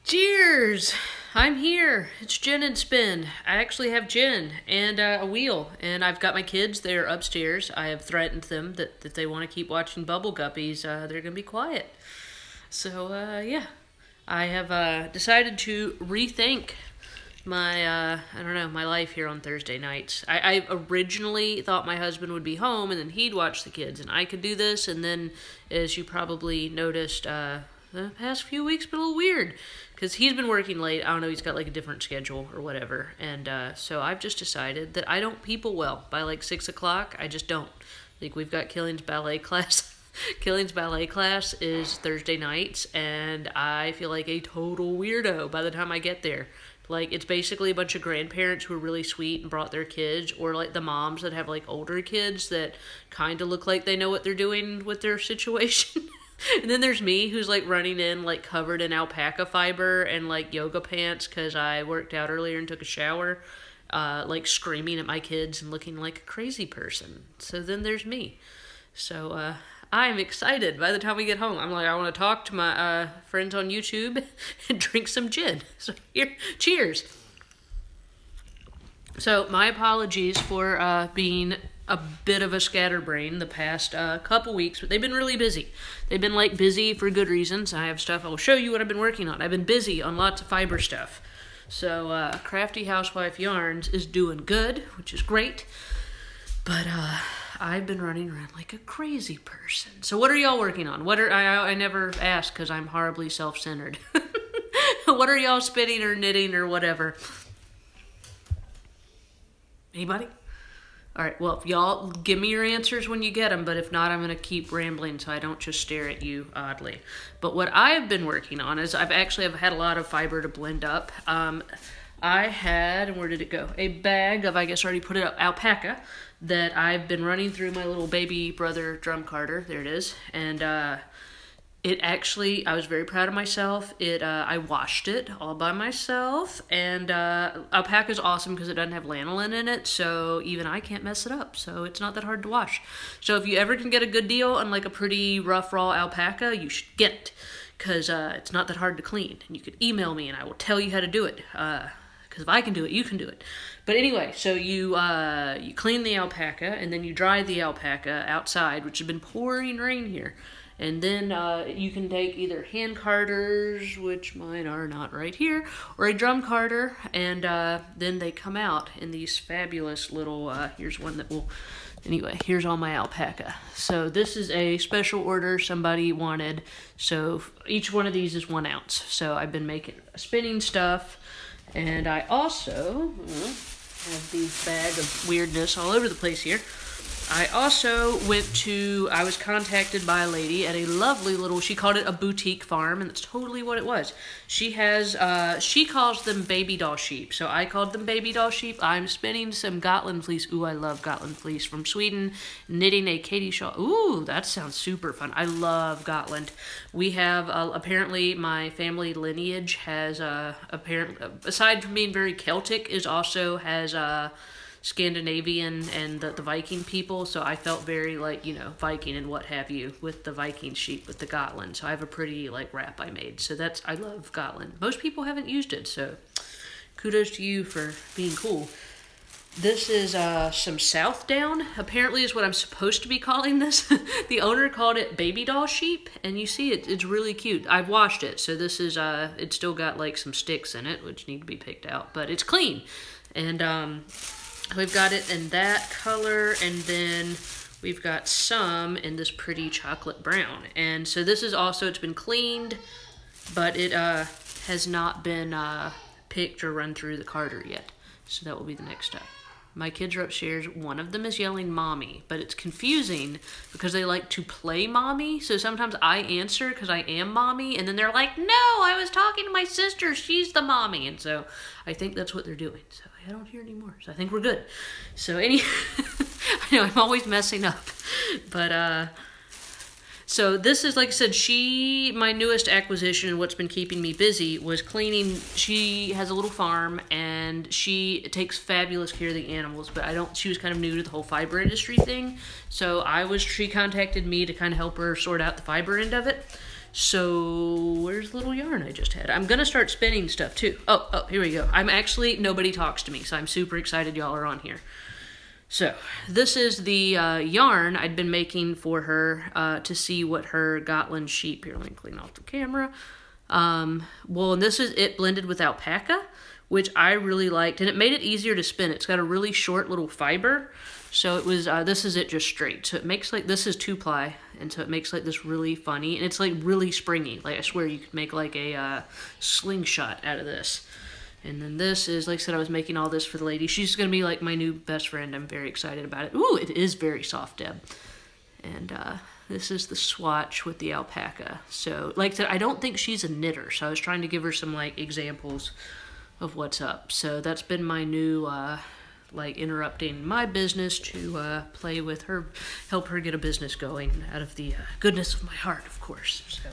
Cheers! I'm here. It's Jen and Spin. I actually have Jen and a wheel, and I've got my kids. They're upstairs. I have threatened them that if they want to keep watching Bubble Guppies, they're going to be quiet. So, yeah. I have decided to rethink my, my life here on Thursday nights. I originally thought my husband would be home, and then he'd watch the kids, and I could do this, and then, as you probably noticed, the past few weeks been a little weird because he's been working late. I don't know, he's got like a different schedule or whatever, and so I've just decided that I don't people well by like 6 o'clock. I just don't. Like, we've got Killing's ballet class. Killing's ballet class is Thursday nights, and I feel like a total weirdo by the time I get there. Like, it's basically a bunch of grandparents who are really sweet and brought their kids, or like the moms that have like older kids that kind of look like they know what they're doing with their situation. And then there's me, who's like running in like covered in alpaca fiber and like yoga pants because I worked out earlier and took a shower, like screaming at my kids and looking like a crazy person. So then there's me. So I'm excited. By the time we get home, I'm like, I want to talk to my friends on YouTube and drink some gin. So here, cheers. So my apologies for being a bit of a scatterbrain the past couple weeks, but they've been really busy. They've been like busy for good reasons. I have stuff. I'll show you what I've been working on. I've been busy on lots of fiber stuff. So Crafty Housewife Yarns is doing good, which is great. But I've been running around like a crazy person. So what are y'all working on? What are I never ask because I'm horribly self-centered. What are y'all spinning or knitting or whatever? Anybody? All right, well, y'all give me your answers when you get them, but if not, I'm going to keep rambling so I don't just stare at you oddly. But what I've been working on is I've had a lot of fiber to blend up. I had, where did it go? A bag of, I guess I already put it up, alpaca that I've been running through my little baby brother drum carder. There it is. And it actually, I was very proud of myself. I washed it all by myself, and alpaca is awesome because it doesn't have lanolin in it, so even I can't mess it up, so it's not that hard to wash. So if you ever can get a good deal on like a pretty rough raw alpaca, you should get it, because it's not that hard to clean. And you could email me and I will tell you how to do it, because if I can do it, you can do it. But anyway, so you clean the alpaca, and then you dry the alpaca outside, which has been pouring rain here. And then you can take either hand carders, which mine are not right here, or a drum carder, and then they come out in these fabulous little, here's one that will, anyway, here's all my alpaca. So this is a special order somebody wanted, so each one of these is 1 ounce. So I've been making spinning stuff, and I also have these bag of weirdness all over the place here. I also I was contacted by a lady at a lovely little, she called it a boutique farm, and that's totally what it was. She has, she calls them baby doll sheep, so I called them baby doll sheep. I'm spinning some Gotland fleece. Ooh, I love Gotland fleece from Sweden, knitting a Katie shawl. Ooh, that sounds super fun. I love Gotland. We have, apparently my family lineage has, aside from being very Celtic, has Scandinavian and the Viking people, so I felt very like, Viking and what have you with the Viking sheep with the Gotland. So I have a pretty like wrap I made. So I love Gotland. Most people haven't used it, so kudos to you for being cool. This is some Southdown, apparently is what I'm supposed to be calling this. The owner called it baby doll sheep, and you see it's really cute. I've washed it, so this is, it's still got like some sticks in it, which need to be picked out, but it's clean. And we've got it in that color, and then we've got some in this pretty chocolate brown. And so this is also, it's been cleaned, but it has not been picked or run through the carder yet. So that will be the next step. My kids are upstairs. One of them is yelling mommy, but it's confusing because they like to play mommy. So sometimes I answer because I am mommy, and then they're like, no, I was talking to my sister. She's the mommy. And so I think that's what they're doing. So I don't hear anymore. So I think we're good. So I know I'm always messing up, but so this is, like I said, my newest acquisition and what's been keeping me busy was cleaning. She has a little farm, and she takes fabulous care of the animals, but she was kind of new to the whole fiber industry thing. So she contacted me to kind of help her sort out the fiber end of it. So where's the little yarn I just had? I'm gonna start spinning stuff too. Oh, here we go. I'm actually, nobody talks to me, so I'm super excited y'all are on here. So this is the yarn I'd been making for her to see what her Gotland sheep, here let me clean off the camera. Well, and this is it blended with alpaca, which I really liked, and it made it easier to spin. It's got a really short little fiber, so it was, this is it just straight. So it makes like, this is 2-ply, and so it makes like this really funny, and it's like really springy. Like I swear you could make like a slingshot out of this. And then this is, like I said, I was making all this for the lady. She's going to be like my new best friend. I'm very excited about it. Ooh, it is very soft, Deb. And this is the swatch with the alpaca. So, like I said, I don't think she's a knitter, so I was trying to give her some like examples of what's up. So that's been my new, like interrupting my business to play with her, help her get a business going out of the goodness of my heart, of course. So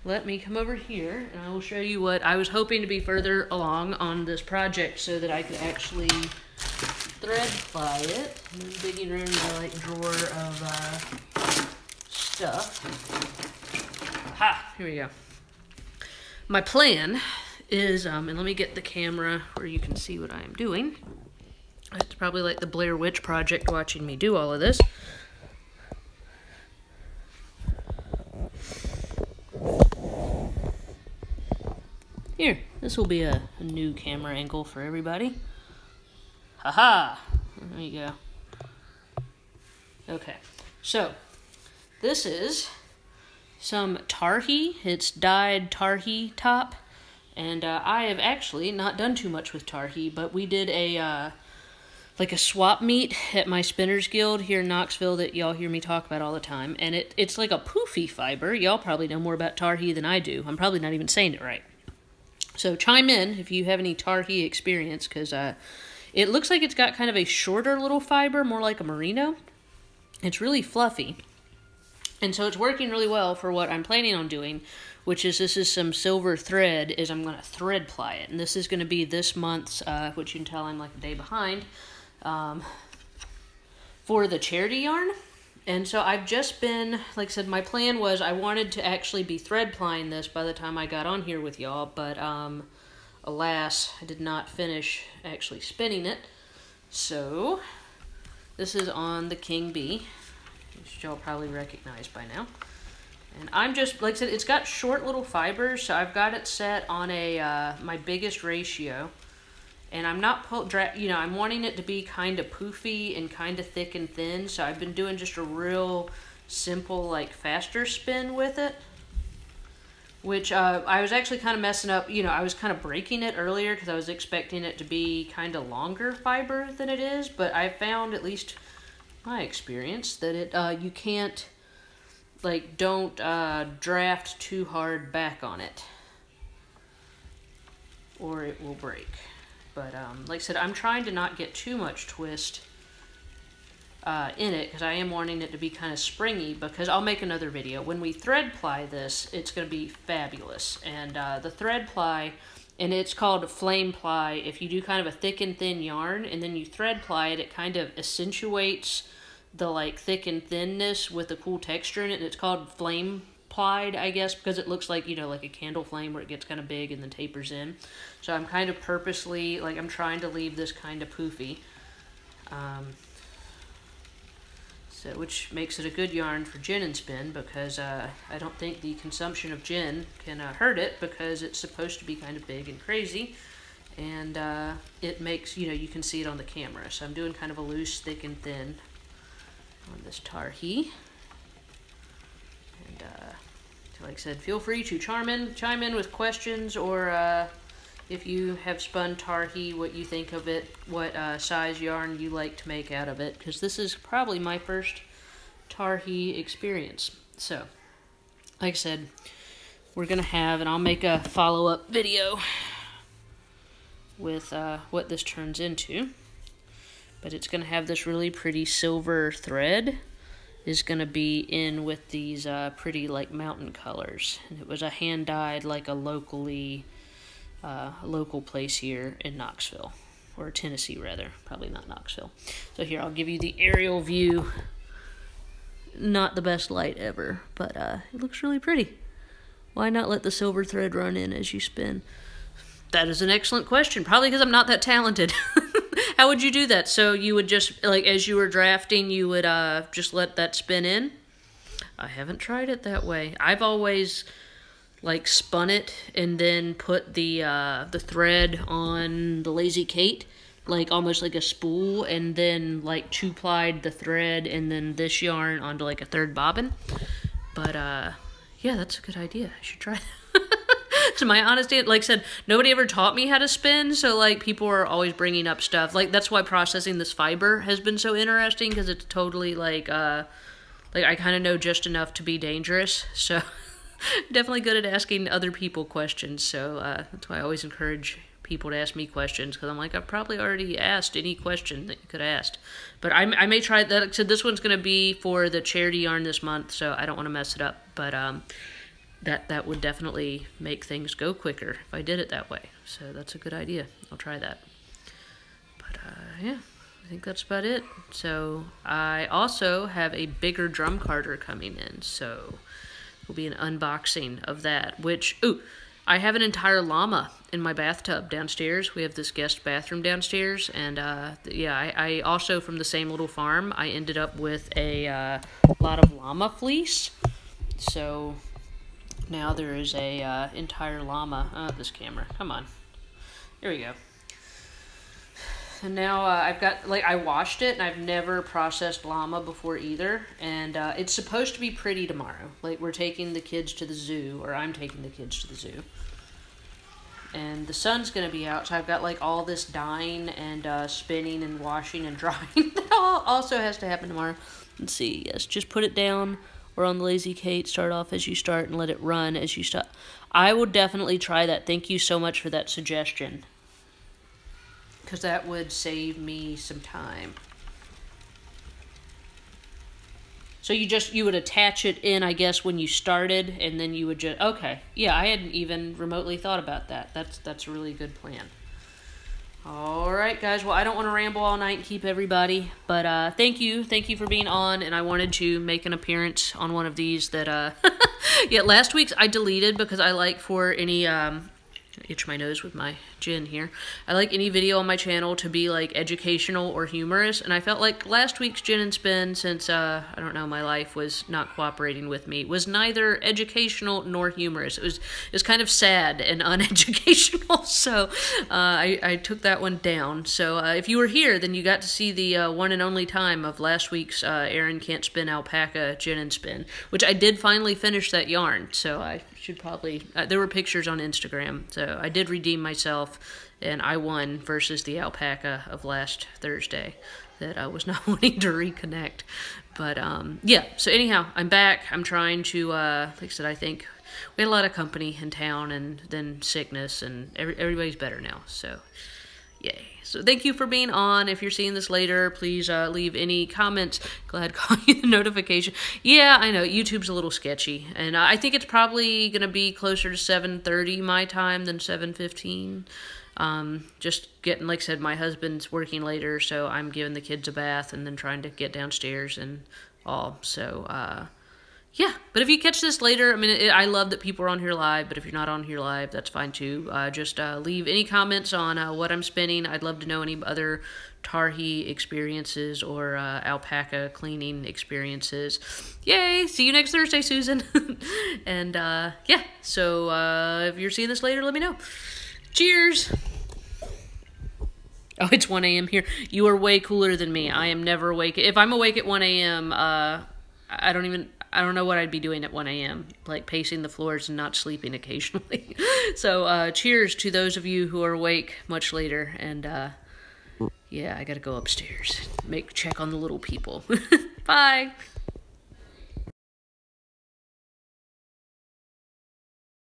let me come over here and I will show you what I was hoping to be further along on this project so that I could actually thread ply it. I'm digging around my like drawer of stuff. Ha! Here we go. My plan is, and let me get the camera where you can see what I am doing. It's probably like the Blair Witch Project watching me do all of this. Here, this will be a new camera angle for everybody. Haha! There you go. Okay, so this is some tarhee. It's dyed tarhee top, and I have actually not done too much with tarhee, but we did a like a swap meet at my Spinners Guild here in Knoxville that y'all hear me talk about all the time, and it's like a poofy fiber. Y'all probably know more about tarhee than I do. I'm probably not even saying it right. So chime in if you have any tarhee experience, because it looks like it's got kind of a shorter little fiber, more like a merino. It's really fluffy. And so it's working really well for what I'm planning on doing, which is this is some silver thread, is I'm going to thread ply it. And this is going to be this month's, which you can tell I'm like a day behind, for the charity yarn. And so I've just been, like I said, my plan was I wanted to actually be thread plying this by the time I got on here with y'all, but alas, I did not finish actually spinning it. So this is on the King Bee, which y'all probably recognize by now. And I'm just, like I said, it's got short little fibers, so I've got it set on a my biggest ratio. And I'm not, I'm wanting it to be kind of poofy and kind of thick and thin. So I've been doing just a real simple, like faster spin with it. Which I was actually kind of messing up. I was kind of breaking it earlier because I was expecting it to be kind of longer fiber than it is. But I found, at least my experience, that it you can't, like, don't draft too hard back on it, or it will break. But like I said, I'm trying to not get too much twist in it, because I am wanting it to be kind of springy, because I'll make another video. When we thread ply this, it's going to be fabulous. And the thread ply, and it's called flame ply, if you do kind of a thick and thin yarn, and then you thread ply it, it kind of accentuates the like thick and thinness with a cool texture in it, and it's called flame plied, I guess, because it looks like, like a candle flame where it gets kind of big and then tapers in. So I'm kind of purposely, like, I'm trying to leave this kind of poofy. Which makes it a good yarn for gin and spin, because I don't think the consumption of gin can hurt it, because it's supposed to be kind of big and crazy. And it makes, you can see it on the camera. So I'm doing kind of a loose, thick, and thin on this tarhee. And like I said, feel free to chime in with questions, or if you have spun tarhee, what you think of it, what size yarn you like to make out of it, because this is probably my first tarhee experience. So, like I said, we're going to have, and I'll make a follow-up video with what this turns into, but it's going to have this really pretty silver thread is going to be in with these pretty like mountain colors, and it was a hand dyed, like a local place here in Knoxville, or Tennessee rather, probably not Knoxville. So here, I'll give you the aerial view. Not the best light ever, but it looks really pretty. Why not let the silver thread run in as you spin? That is an excellent question. Probably because I'm not that talented. How would you do that? So you would just, like, as you were drafting, you would just let that spin in? I haven't tried it that way. I've always, like, spun it and then put the thread on the Lazy Kate, like, almost like a spool, and then, like, two-plied the thread and then this yarn onto, like, a third bobbin. But, yeah, that's a good idea. I should try that. To my honesty, like I said, nobody ever taught me how to spin, so, like, people are always bringing up stuff. Like, that's why processing this fiber has been so interesting, because it's totally, like, I kind of know just enough to be dangerous, so definitely good at asking other people questions, so that's why I always encourage people to ask me questions, because I'm like, I've probably already asked any question that you could have asked. But I may try that. Like I said, this one's going to be for the charity yarn this month, so I don't want to mess it up, but that would definitely make things go quicker if I did it that way. So that's a good idea. I'll try that. But yeah, I think that's about it. So I also have a bigger drum carder coming in, so will be an unboxing of that, which, ooh, I have an entire llama in my bathtub downstairs. We have this guest bathroom downstairs, and yeah, I also, from the same little farm, I ended up with a lot of llama fleece. So now there is a entire llama. This camera, come on. Here we go. And now I've got, like, I washed it, and I've never processed llama before either. And it's supposed to be pretty tomorrow. Like, we're taking the kids to the zoo, or I'm taking the kids to the zoo. And the sun's going to be out, so I've got, like, all this dyeing and spinning and washing and drying. That all also has to happen tomorrow. Let's see, yes, just put it down or on the Lazy Kate, start off as you start and let it run as you stop. I will definitely try that. Thank you so much for that suggestion, because that would save me some time. So you would attach it in, I guess, when you started, and then you would just, okay. Yeah, I hadn't even remotely thought about that. That's a really good plan. All right, guys. Well, I don't want to ramble all night and keep everybody, but thank you for being on, and I wanted to make an appearance on one of these that, yeah, last week's I deleted because I like for any, itch my nose with my gin here. I like any video on my channel to be, like, educational or humorous, and I felt like last week's Gin and Spin, since, I don't know, my life was not cooperating with me, was neither educational nor humorous. It was kind of sad and uneducational, so I took that one down. So if you were here, then you got to see the one and only time of last week's Erin Can't Spin Alpaca Gin and Spin, which I did finally finish that yarn, so I should probably, there were pictures on Instagram, so I did redeem myself, and I won versus the alpaca of last Thursday that I was not wanting to reconnect. But yeah, so anyhow, I'm back. I'm trying to, like I said, I think we had a lot of company in town, and then sickness, and everybody's better now, so yay. So thank you for being on. If you're seeing this later, please leave any comments. Glad call you the notification. Yeah, I know, YouTube's a little sketchy, and I think it's probably going to be closer to 7:30 my time than 7:15. Just getting, like I said, my husband's working later, so I'm giving the kids a bath and then trying to get downstairs and all. So, yeah, but if you catch this later, I mean, I love that people are on here live, but if you're not on here live, that's fine too. Just leave any comments on what I'm spinning. I'd love to know any other tarhee experiences or alpaca cleaning experiences. Yay! See you next Thursday, Susan. And yeah, so if you're seeing this later, let me know. Cheers! Oh, it's 1 a.m. here. You are way cooler than me. I am never awake. If I'm awake at 1 a.m., I don't know what I'd be doing at 1 a.m., like pacing the floors and not sleeping occasionally. So, cheers to those of you who are awake much later. And, yeah, I gotta go upstairs, check on the little people. Bye.